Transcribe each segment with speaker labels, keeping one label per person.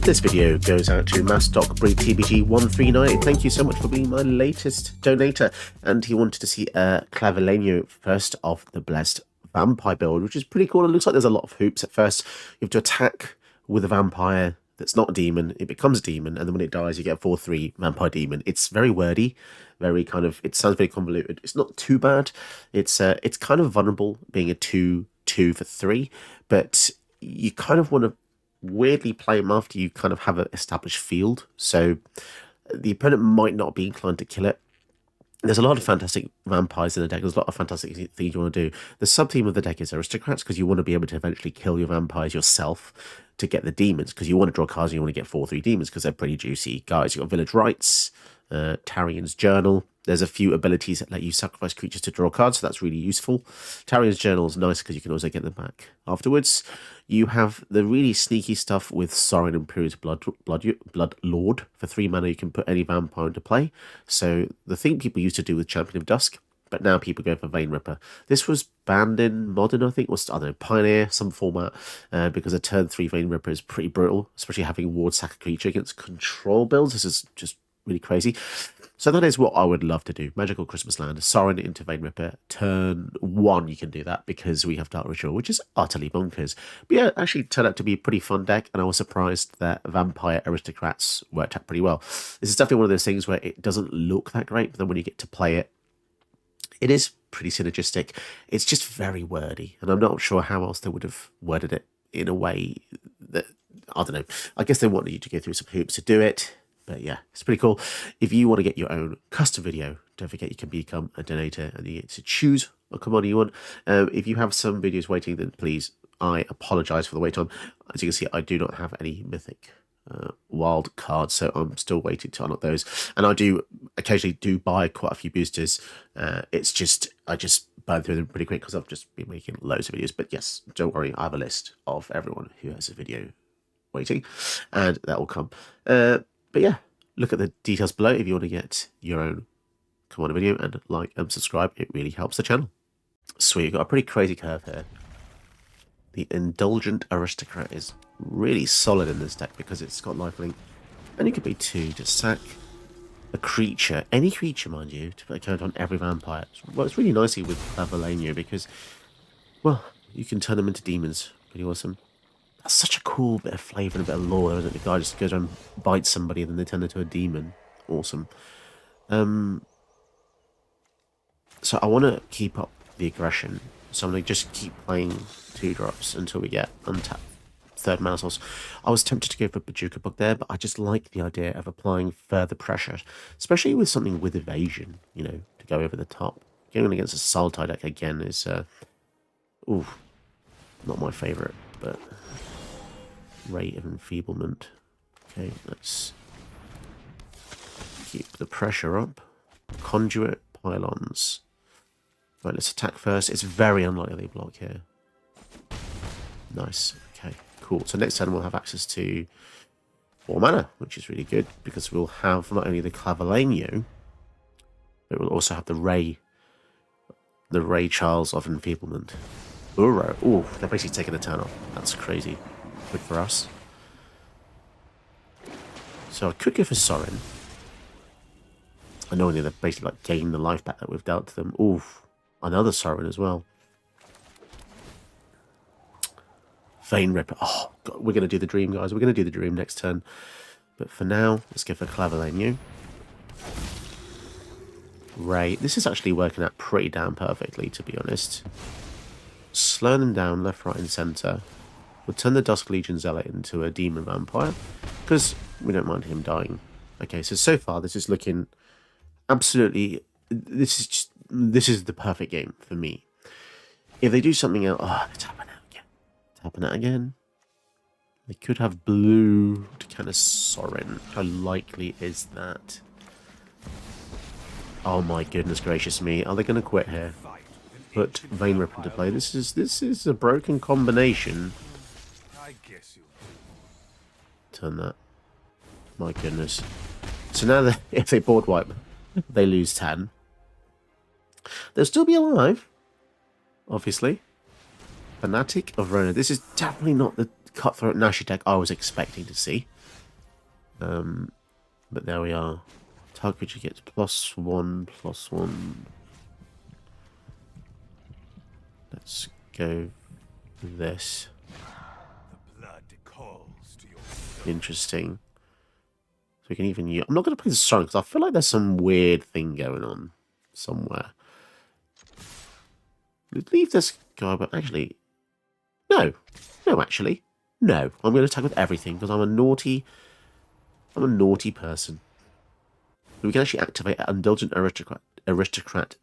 Speaker 1: This video goes out to Mastock Breed TBG139. Thank you so much for being my latest donator. And he wanted to see Clavinelo first of the Blessed Vampire build, which is pretty cool. It looks like there's a lot of hoops. At first, you have to attack with a vampire that's not a demon. It becomes a demon, and then when it dies, you get a 4/3 vampire demon. It's very wordy, very kind of. It sounds very convoluted. It's not too bad. It's kind of vulnerable being a 2/2 for 3, but you kind of want to weirdly play him after you kind of have an established field, so the opponent might not be inclined to kill it. There's a lot of fantastic vampires in the deck. There's a lot of fantastic things you want to do. The sub-theme of the deck is aristocrats, because you want to be able to eventually kill your vampires yourself to get the demons, because you want to draw cards and you want to get 4/3 demons, because they're pretty juicy guys. You've got Village Rites, Tarian's Journal. There's a few abilities that let you sacrifice creatures to draw cards, so that's really useful. Tarian's Journal is nice because you can also get them back afterwards. You have the really sneaky stuff with Sorin Imperious Blood Lord. For 3 mana, you can put any vampire into play. So the thing people used to do with Champion of Dusk, but now people go for Vein Ripper. This was banned in Modern, I think, or I don't know, Pioneer, some format, because a turn 3 Vein Ripper is pretty brutal, especially having ward sack a creature against control builds. This is just really crazy. So that is what I would love to do. Magical Christmas Land, Sorin into Vein Ripper. Turn 1 you can do that because we have Dark Ritual, which is utterly bonkers. But yeah, it actually turned out to be a pretty fun deck, and I was surprised that Vampire Aristocrats worked out pretty well. This is definitely one of those things where it doesn't look that great, but then when you get to play it, it is pretty synergistic. It's just very wordy, and I'm not sure how else they would have worded it in a way that, I don't know. I guess they wanted you to go through some hoops to do it. But yeah, it's pretty cool. If you want to get your own custom video, don't forget you can become a donator and you get to choose a commodity you want. If you have some videos waiting, then please, I apologise for the wait time. As you can see, I do not have any mythic wild cards, so I'm still waiting to unlock those. And I do occasionally buy quite a few boosters. It's just, I just burn through them pretty quick because I've just been making loads of videos. But yes, don't worry, I have a list of everyone who has a video waiting, and that will come. But yeah, look at the details below if you want to get your own command video, and like and subscribe. It really helps the channel. Sweet, we've got a pretty crazy curve here. The Indulgent Aristocrat is really solid in this deck because it's got lifelink. And you could be 2 to sack a creature, any creature, mind you, to put a counter on every vampire. Well, it's really nicely with Clavinelo because, well, you can turn them into demons. Pretty awesome. That's such a cool bit of flavour and a bit of lore, isn't it? The guy just goes around and bites somebody and then they turn into a demon. Awesome. So I want to keep up the aggression. So I'm going to just keep playing 2-drops until we get untapped 3rd mana source. I was tempted to go for Bajuka Book there, but I just like the idea of applying further pressure, especially with something with evasion, you know, to go over the top. Going against a Sultai deck again is, ooh, not my favourite, but Rate of Enfeeblement. Okay, let's keep the pressure up. Conduit, Pylons. Right, let's attack first. It's very unlikely they block here. Nice. Okay, cool. So next turn we'll have access to 4 mana, which is really good because we'll have not only the Clavinelo, but we'll also have the Ray Charles of Enfeeblement. Uro. Ooh, they're basically taking a turn off. That's crazy. Good for us. So I could go for Sorin. I know they've basically like gained the life back that we've dealt to them. Ooh, another Sorin as well. Vein Ripper. Oh, God, we're going to do the dream, guys. We're going to do the dream next turn. But for now, let's go for Clavinelo. Ray. This is actually working out pretty damn perfectly, to be honest. Slow them down left, right, and centre. We'll turn the Dusk Legion Zealot into a Demon Vampire, because we don't mind him dying. Okay, so far this is looking absolutely... This is the perfect game for me. If they do something else... Oh, they're tapping out again. Tapping out again. They could have blue to kind of Sorin. How likely is that? Oh my goodness gracious me. Are they going to quit here? Put Vein Ripper into play. This is a broken combination. Turn that. My goodness. So now that if they board wipe, they lose 10. They'll still be alive, obviously. Fanatic of Rona. This is definitely not the Cutthroat Nashi deck I was expecting to see. But there we are. Target creature gets +1/+1. Let's go with this.
Speaker 2: The blood calls to your
Speaker 1: Interesting. So we can even use... I'm not going to play the song because I feel like there's some weird thing going on somewhere. Leave this guy, but actually... No. No, actually. No. I'm going to attack with everything because I'm a naughty person. We can actually activate Indulgent Aristocrat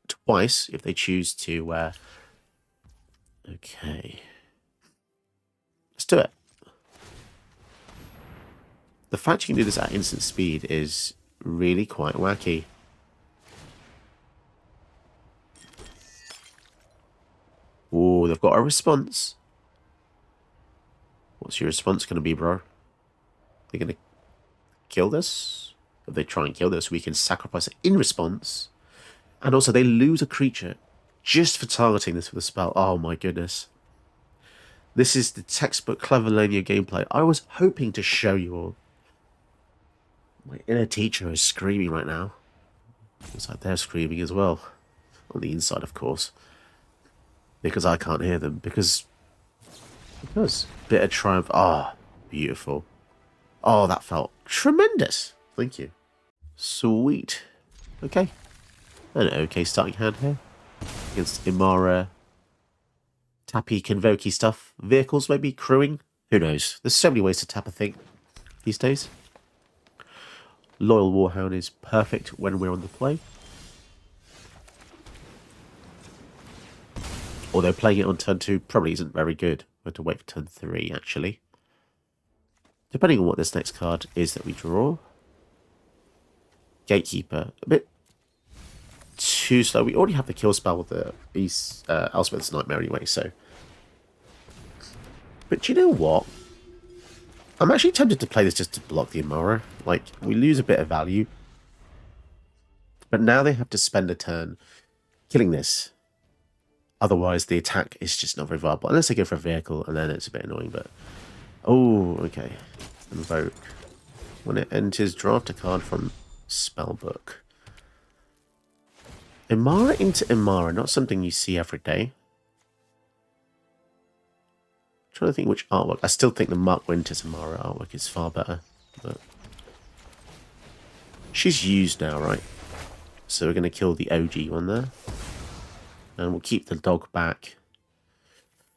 Speaker 1: twice if they choose to... Okay. Let's do it. The fact you can do this at instant speed is really quite wacky. Oh, they've got a response. What's your response going to be, bro? They're going to kill this? If they try and kill this, we can sacrifice it in response. And also, they lose a creature just for targeting this with a spell. Oh my goodness. This is the textbook Clavinelo gameplay I was hoping to show you all. My inner teacher is screaming right now. Looks like they're screaming as well. On the inside, of course. Because I can't hear them. Because bit of triumph. Ah, oh, beautiful. Oh, that felt tremendous. Thank you. Sweet. Okay. An okay starting hand here. Against Imara. Tappy, Convoky stuff. Vehicles, maybe crewing. Who knows? There's so many ways to tap a thing these days. Loyal Warhound is perfect when we're on the play. Although playing it on turn 2 probably isn't very good. We have to wait for turn 3, actually. Depending on what this next card is that we draw. Gatekeeper. A bit too slow. We already have the kill spell with the Elspeth's Nightmare anyway, so... But do you know what? I'm actually tempted to play this just to block the Imara. Like, we lose a bit of value. But now they have to spend a turn killing this. Otherwise, the attack is just not very viable. Unless they go for a vehicle, and then it's a bit annoying, but... Oh, okay. Invoke. When it enters, draft a card from Spellbook. Imara into Imara, not something you see every day. I'm trying to think which artwork. I still think the Mark Winters Imara artwork is far better. But she's used now, right? So we're going to kill the OG one there. And we'll keep the dog back.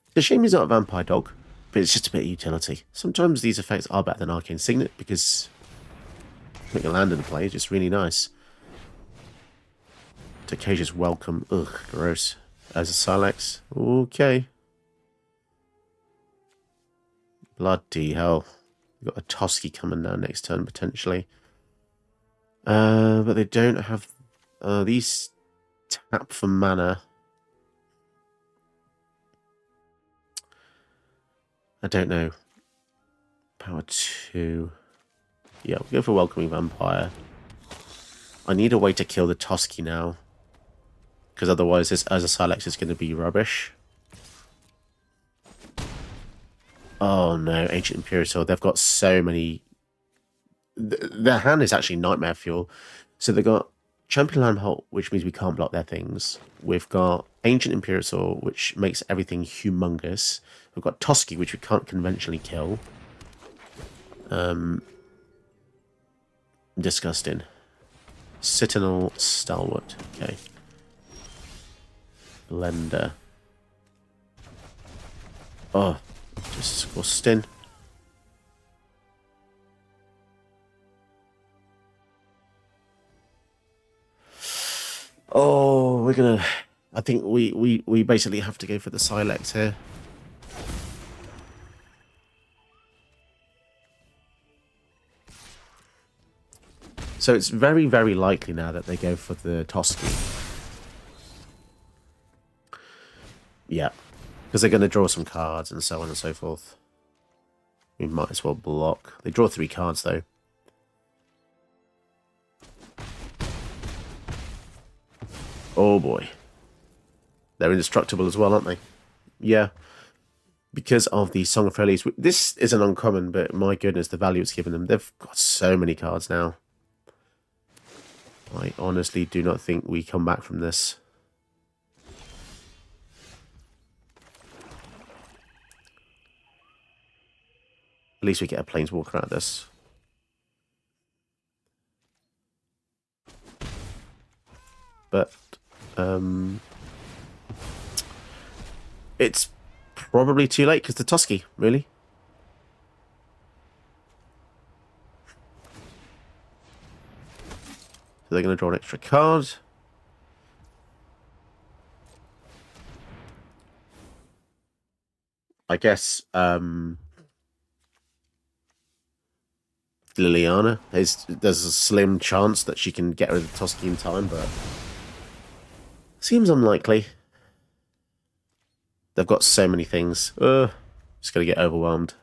Speaker 1: It's a shame he's not a vampire dog, but it's just a bit of utility. Sometimes these effects are better than Arcane Signet because make a land in the play is just really nice. Decasia's Welcome. Ugh, gross. As a Silex. Okay. Bloody hell. We've got a Toski coming down next turn, potentially. But they don't have... these tap for mana. I don't know. Power 2. Yeah, we'll go for Welcoming Vampire. I need a way to kill the Toski now. Because otherwise this as a Silex is going to be rubbish. Oh no, Ancient Imperator. They've got so many... Their hand is actually Nightmare Fuel. So they've got Champion Landholt, which means we can't block their things. We've got Ancient Imperator, which makes everything humongous. We've got Toski, which we can't conventionally kill. Disgusting. Citadel Stalwart. Okay. Blender. Oh, disgusting. Oh, we're gonna... I think we basically have to go for the Silex here. So it's very, very likely now that they go for the Toski. Yeah. Because they're going to draw some cards and so on and so forth. We might as well block. They draw 3 cards, though. Oh, boy. They're indestructible as well, aren't they? Yeah. because of the Song of Release. This is an uncommon, but my goodness, the value it's given them. They've got so many cards now. I honestly do not think we come back from this. At least we get a Planeswalker out of this. But it's probably too late because the Tusky, really. So they're going to draw an extra card. I guess Liliana, there's a slim chance that she can get rid of the Tusky in time, but seems unlikely. They've got so many things. Just going to get overwhelmed.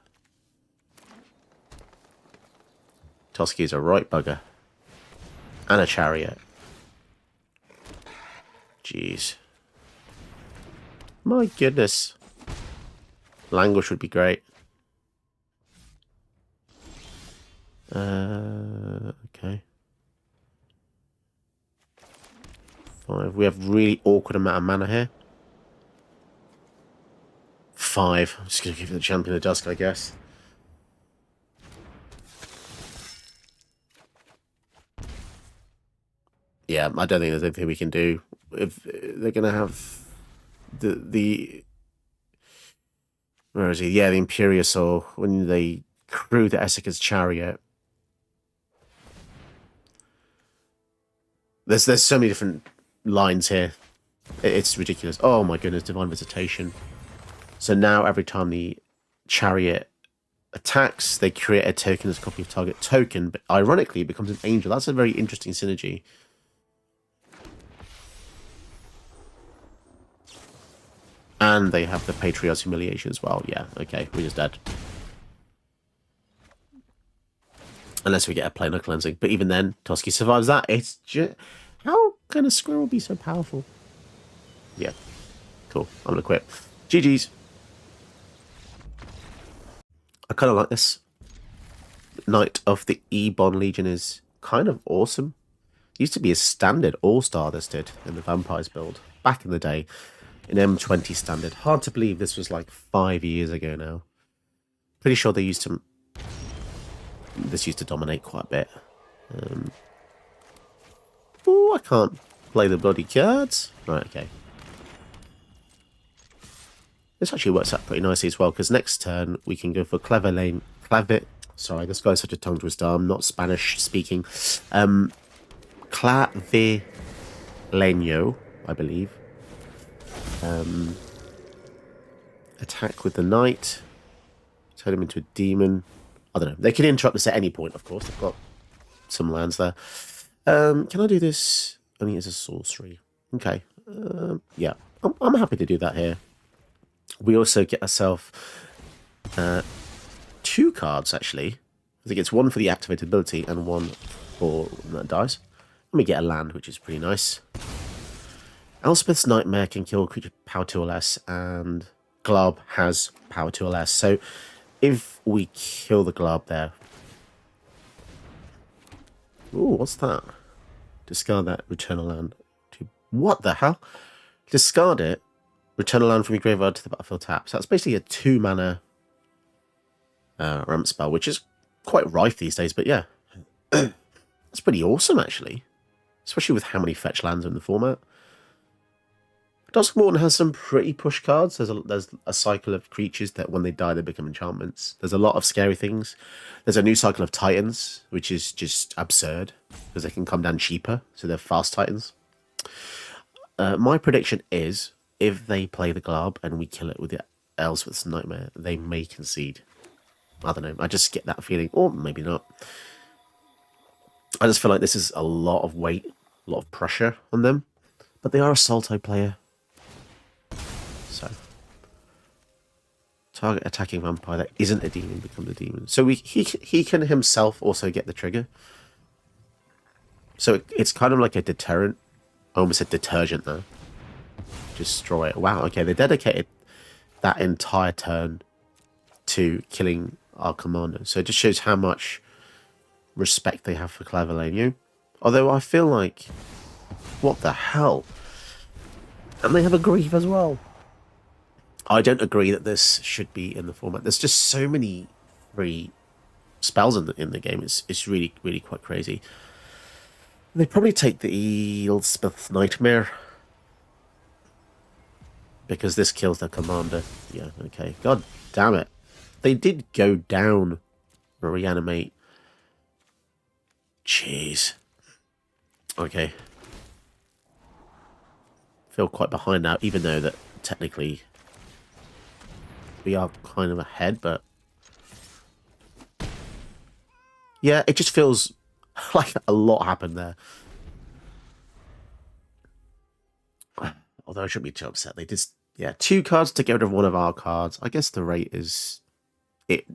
Speaker 1: Tusky is a right bugger. And a Chariot. Jeez. My goodness. Languish would be great. Okay. 5. We have really awkward amount of mana here. 5. I'm just going to give it the Champion of Dusk, I guess. Yeah, I don't think there's anything we can do. If they're going to have the where is he? Yeah, the Imperiosaur. When they crew the Essica's Chariot. There's so many different lines here. It's ridiculous. Oh my goodness, Divine Visitation. So now every time the Chariot attacks, they create a token as a copy of target token, but ironically it becomes an angel. That's a very interesting synergy. And they have the Patriarch's Humiliation as well. Yeah, okay, we're just dead. Unless we get a planar cleansing. But even then, Tusky survives that. It's just... How can a squirrel be so powerful? Yeah. Cool. I'm going to quit. GG's. I kind of like this. Knight of the Ebon Legion is kind of awesome. Used to be a standard all-star, this did, in the Vampires build. Back in the day. In M20 standard. Hard to believe this was like 5 years ago now. Pretty sure they used to... This used to dominate quite a bit. Oh, I can't play the bloody cards. Right, okay. This actually works out pretty nicely as well, because next turn we can go for Sorry, this guy's such a tongue twister. I'm not Spanish speaking. Clavinelo, I believe. Attack with the Knight. Turn him into a demon. I don't know. They can interrupt this at any point, of course. They've got some lands there. Can I do this? Only as a sorcery. Okay. Yeah. I'm happy to do that here. We also get ourselves 2 cards, actually. I think it's one for the activated ability and one for when that dies. And we get a land, which is pretty nice. Elspeth's Nightmare can kill a creature power 2 or less, and Glob has power 2 or less. So if we kill the Glob there... Ooh, what's that? Discard that, return a land. What the hell? Discard it, return a land from your graveyard to the battlefield tap. So that's basically a 2 mana ramp spell, which is quite rife these days, but yeah. That's pretty awesome, actually. Especially with how many fetch lands are in the format. Duskmorton has some pretty push cards. There's a cycle of creatures that when they die, they become enchantments. There's a lot of scary things. There's a new cycle of Titans, which is just absurd, because they can come down cheaper, so they're fast Titans. My prediction is, if they play the Glob and we kill it with the Elspeth's Nightmare, they may concede. I don't know. I just get that feeling. Or maybe not. I just feel like this is a lot of weight, a lot of pressure on them. But they are a Salto player. So, target attacking vampire that isn't a demon becomes a demon. So he can himself also get the trigger. So it's kind of like a deterrent. I almost said detergent though. Destroy it. Wow, okay, they dedicated that entire turn to killing our commander. So it just shows how much respect they have for Clavinelo. Although I feel like, what the hell? And they have a grief as well. I don't agree that this should be in the format. There's just so many free spells in the game. It's really, really quite crazy. They probably take the Eelsmith's Nightmare, because this kills their commander. Yeah, okay. God damn it. They did go down or reanimate. Jeez. Okay. Feel quite behind now, even though that technically we are kind of ahead, but yeah, it just feels like a lot happened there. Although I shouldn't be too upset. They just, yeah, 2 cards to get rid of one of our cards. I guess the rate is, it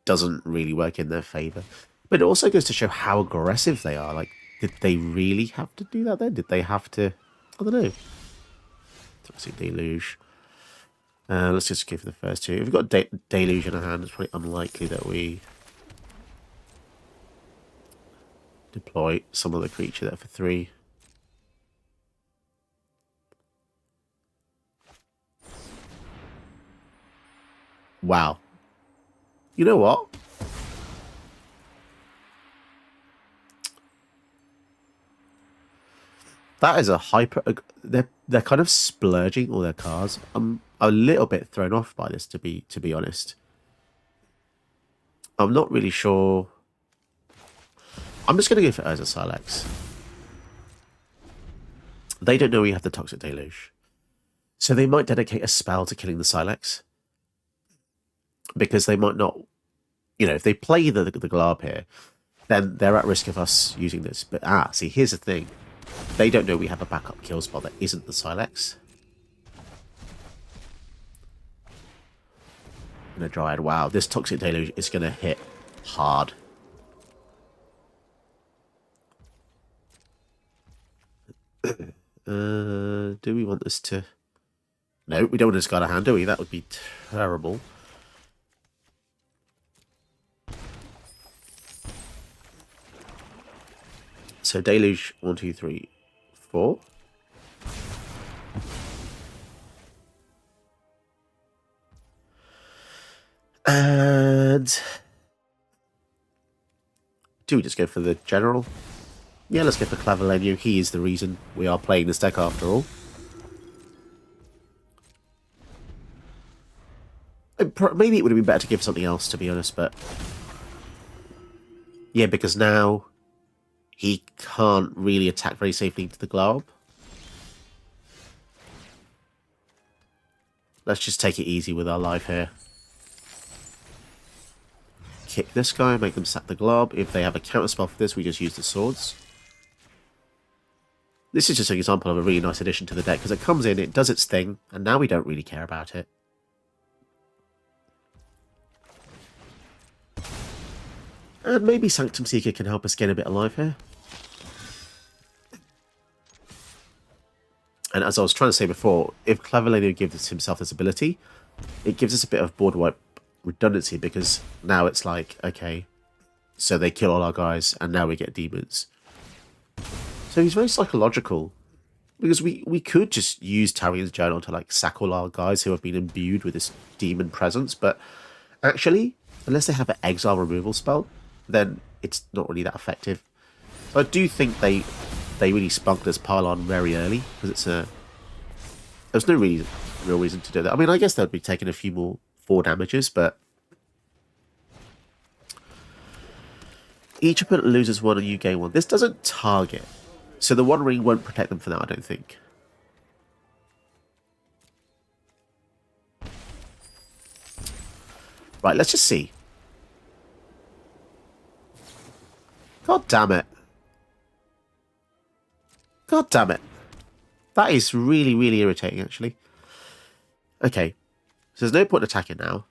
Speaker 1: doesn't really work in their favor. But it also goes to show how aggressive they are. Like, did they really have to do that then? Did they have to, I don't know. Toxic Deluge. Let's just go for the first 2. If we've got Deluge in our hand, it's probably unlikely that we deploy some other creature there for 3. Wow. You know what? That is a hyper... They're kind of splurging all their cards. I'm a little bit thrown off by this, to be honest. I'm not really sure. I'm just going to go for Urza Silex. They don't know we have the Toxic Deluge. So they might dedicate a spell to killing the Silex. Because they might not... You know, if they play the Glab here, then they're at risk of us using this. But, see, here's the thing. They don't know we have a backup kill spell that isn't the Silex. And a Dryad. Wow, this Toxic Deluge is going to hit hard. Do we want this to... No, we don't want to discard a hand, do we? That would be terrible. So Deluge, 1, 2, 3, 4. And do we just go for the general? Yeah, let's go for Clavinelo. He is the reason we are playing this deck after all. Maybe it would have been better to give something else, to be honest, but yeah, because now he can't really attack very safely into the Glab. Let's just take it easy with our life here. Kick this guy, make them sack the Glab. If they have a counterspell for this, we just use the swords. This is just an example of a really nice addition to the deck, because it comes in, it does its thing, and now we don't really care about it. And maybe Sanctum Seeker can help us get a bit alive here. And as I was trying to say before, if Clavinelo gives himself this ability, it gives us a bit of board wipe redundancy, because now it's like, okay, so they kill all our guys, and now we get demons. So he's very psychological, because we could just use Tarian's Journal to like sack all our guys who have been imbued with this demon presence, but actually, unless they have an exile removal spell, then it's not really that effective. So I do think they really spunked this pylon very early, because there's no real reason to do that. I mean, I guess they'd be taking a few more 4 damages, but each opponent loses 1 and you gain 1. This doesn't target, so the 1 ring won't protect them for that, I don't think. Right, let's just see. God damn it. God damn it. That is really, really irritating, actually. Okay. So there's no point in attacking now.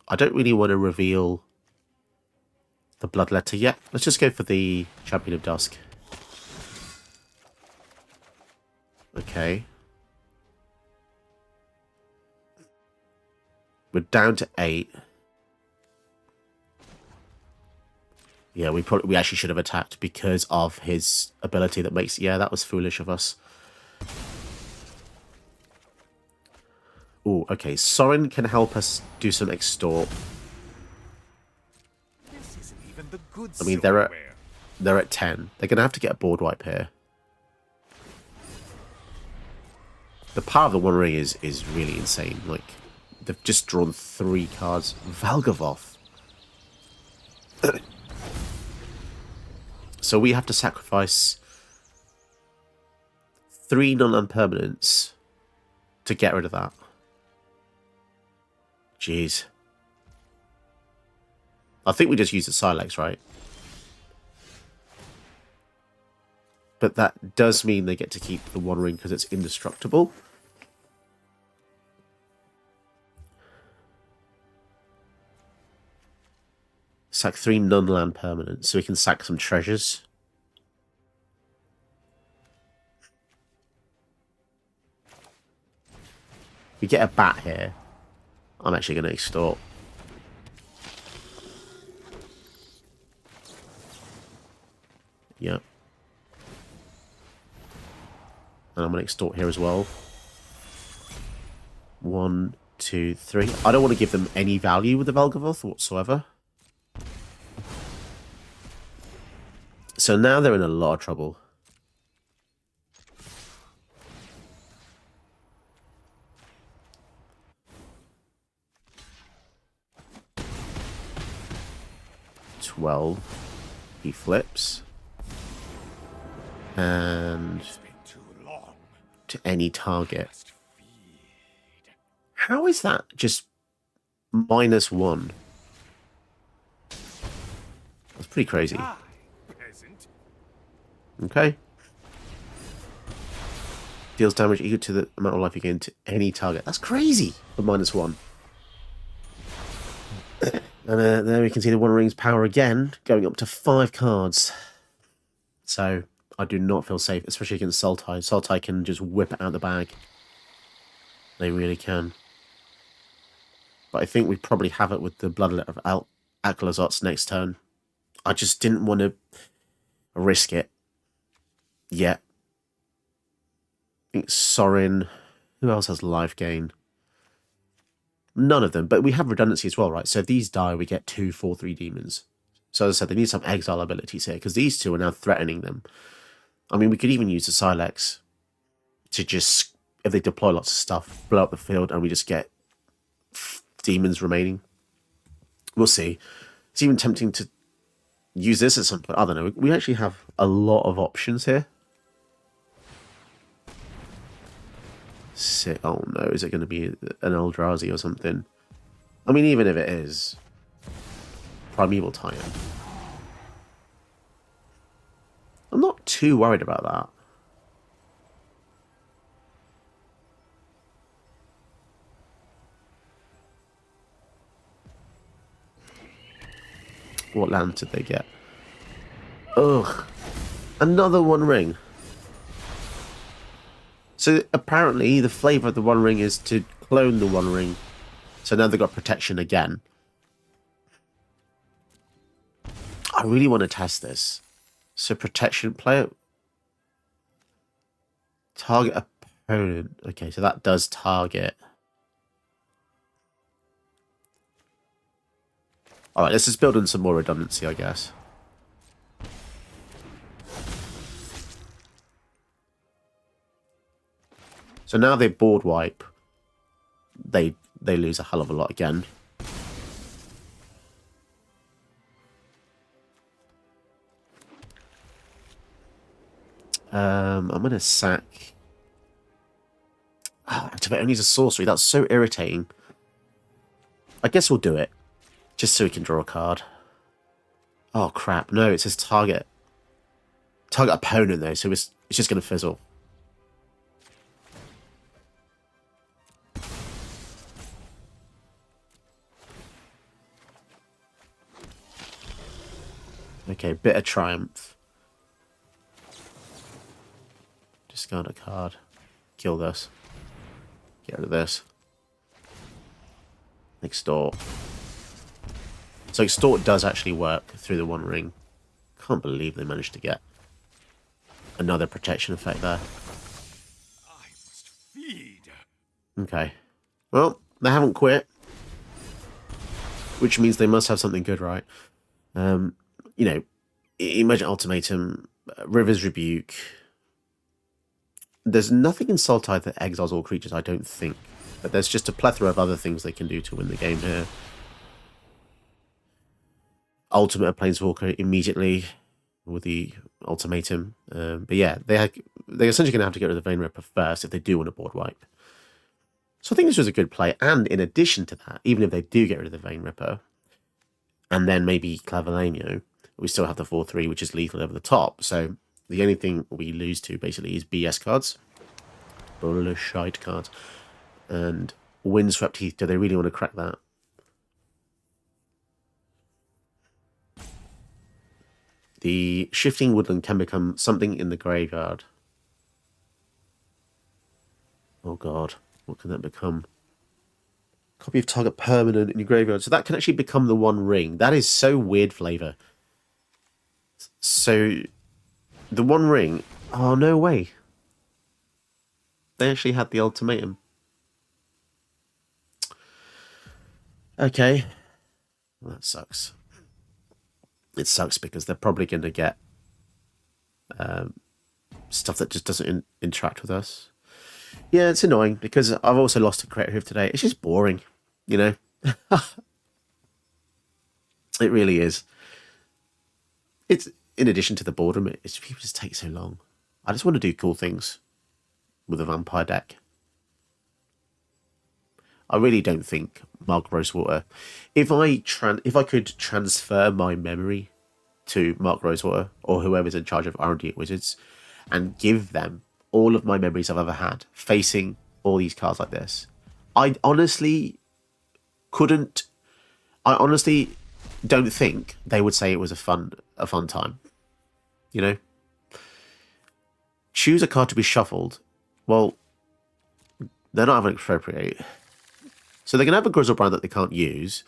Speaker 1: I don't really want to reveal the Bloodletter yet. Let's just go for the Champion of Dusk. Okay. We're down to 8. Yeah, we actually should have attacked because of his ability that makes... Yeah, that was foolish of us. Oh, okay. Sorin can help us do some extort.
Speaker 2: This isn't even the good
Speaker 1: I mean,
Speaker 2: silverware.
Speaker 1: they're at 10. They're going to have to get a board wipe here. The power of the One Ring is really insane. Like, they've just drawn 3 cards. Valgavoth. So we have to sacrifice 3 non-land permanents to get rid of that. Jeez. I think we just use the Silex, right? But that does mean they get to keep the One Ring because it's indestructible. Sack 3 non-land permanents so we can sack some treasures. We get a bat here. I'm actually going to extort. Yep. And I'm going to extort here as well. 1, 2, 3. I don't want to give them any value with the Valgavoth whatsoever. So now they're in a lot of trouble. He flips. And
Speaker 2: It's been too long.
Speaker 1: to any target.
Speaker 2: Must feed.
Speaker 1: How is that just -1? That's pretty crazy.
Speaker 2: Die, peasant.
Speaker 1: Okay. Deals damage equal to the amount of life you gain to any target. That's crazy for -1. And there we can see the One Ring's power again, going up to 5 cards. So I do not feel safe, especially against Sultai. Sultai can just whip it out of the bag. They really can. But I think we probably have it with the Bloodlet of Aklazot's next turn. I just didn't want to risk it yet. I think Sorin. Who else has life gain? None of them, but we have redundancy as well, right? So if these die, we get 2 4/3 demons. So as I said, they need some exile abilities here, because these 2 are now threatening them. I mean, we could even use the Silex to just, if they deploy lots of stuff, blow up the field, and we just get demons remaining. We'll see. It's even tempting to use this at some point. I don't know. We actually have a lot of options here. Oh no, is it going to be an Eldrazi or something? I mean, even if it is, Primeval Titan. I'm not too worried about that. What land did they get? Ugh. Another One Ring. So apparently the flavour of the One Ring is to clone the One Ring. So now they've got protection again. I really want to test this. So protection player. Target opponent. Okay, so that does target. Alright, let's just build in some more redundancy, I guess. So now they board wipe. They lose a hell of a lot again. I'm going to sack... Oh, activate only as a sorcery. That's so irritating. I guess we'll do it. Just so we can draw a card. Oh, crap. No, it says target. Target opponent, though, so it's just going to fizzle. Okay, bit of triumph. Discard a card. Kill this. Get rid of this. Extort. So Extort does actually work through the One Ring. Can't believe they managed to get another protection effect there.
Speaker 2: I must feed.
Speaker 1: Okay. Well, they haven't quit. Which means they must have something good, right? You know, Emergent Ultimatum, River's Rebuke. There's nothing in Sultai that exiles all creatures, I don't think. But there's just a plethora of other things they can do to win the game here. Ultimate a Planeswalker immediately with the Ultimatum. But yeah, they're essentially going to have to get rid of the Vein Ripper first if they do want a board wipe. So I think this was a good play. And in addition to that, even if they do get rid of the Vein Ripper, and then maybe Clavinelo, we still have the 4/3, which is lethal over the top. So the only thing we lose to basically is BS cards. Bullshit cards. And Windswept Heath, do they really want to crack that? The Shifting Woodland can become something in the graveyard. Oh god, what can that become? Copy of target permanent in your graveyard. So that can actually become the One Ring. That is so weird flavor. So the One Ring, oh no way. They actually had the ultimatum. Okay. Well, that sucks. It sucks because they're probably going to get stuff that just doesn't interact with us. Yeah, it's annoying because I've also lost a creative today. It's just boring, you know? It really is. It's in addition to the boredom, it's people just take so long. I just want to do cool things with a vampire deck. I really don't think Mark Rosewater. If I could transfer my memory to Mark Rosewater or whoever's in charge of R&D at Wizards and give them all of my memories I've ever had facing all these cards like this, I honestly don't think they would say it was a fun time. You know? Choose a card to be shuffled. Well, they're not having appropriate. So they can have a Grizzlebrand that they can't use,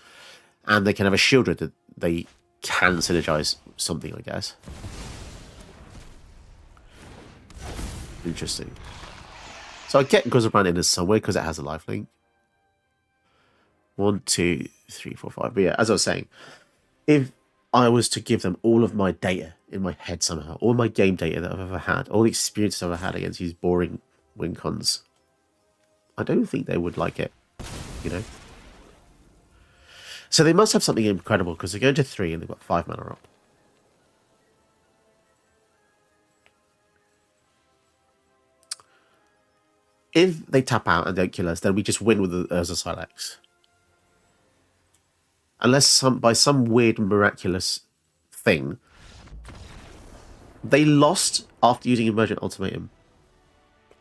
Speaker 1: and they can have a Shieldred that they can synergize something, I guess. Interesting. So I get Grizzlebrand in as some way because it has a lifelink. 1, 2, 3, 4, 5. But yeah, as I was saying, if I was to give them all of my data in my head somehow, all my game data that I've ever had, all the experiences I've ever had against these boring win cons, I don't think they would like it. You know, so they must have something incredible because they're going to 3 and they've got 5 mana up. If they tap out and don't kill us, then we just win with the Urza Silex. Unless by some weird miraculous thing they lost after using Emergent Ultimatum.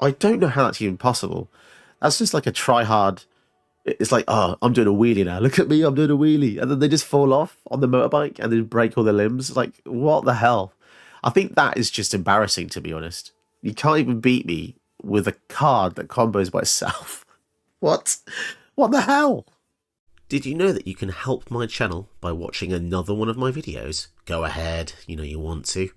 Speaker 1: I don't know how that's even possible. That's just like a try-hard. It's like, oh, I'm doing a wheelie now. Look at me, I'm doing a wheelie. And then they just fall off on the motorbike and then break all their limbs. Like, what the hell? I think that is just embarrassing, to be honest. You can't even beat me with a card that combos by itself. What? What the hell? Did you know that you can help my channel by watching another one of my videos? Go ahead, you know you want to.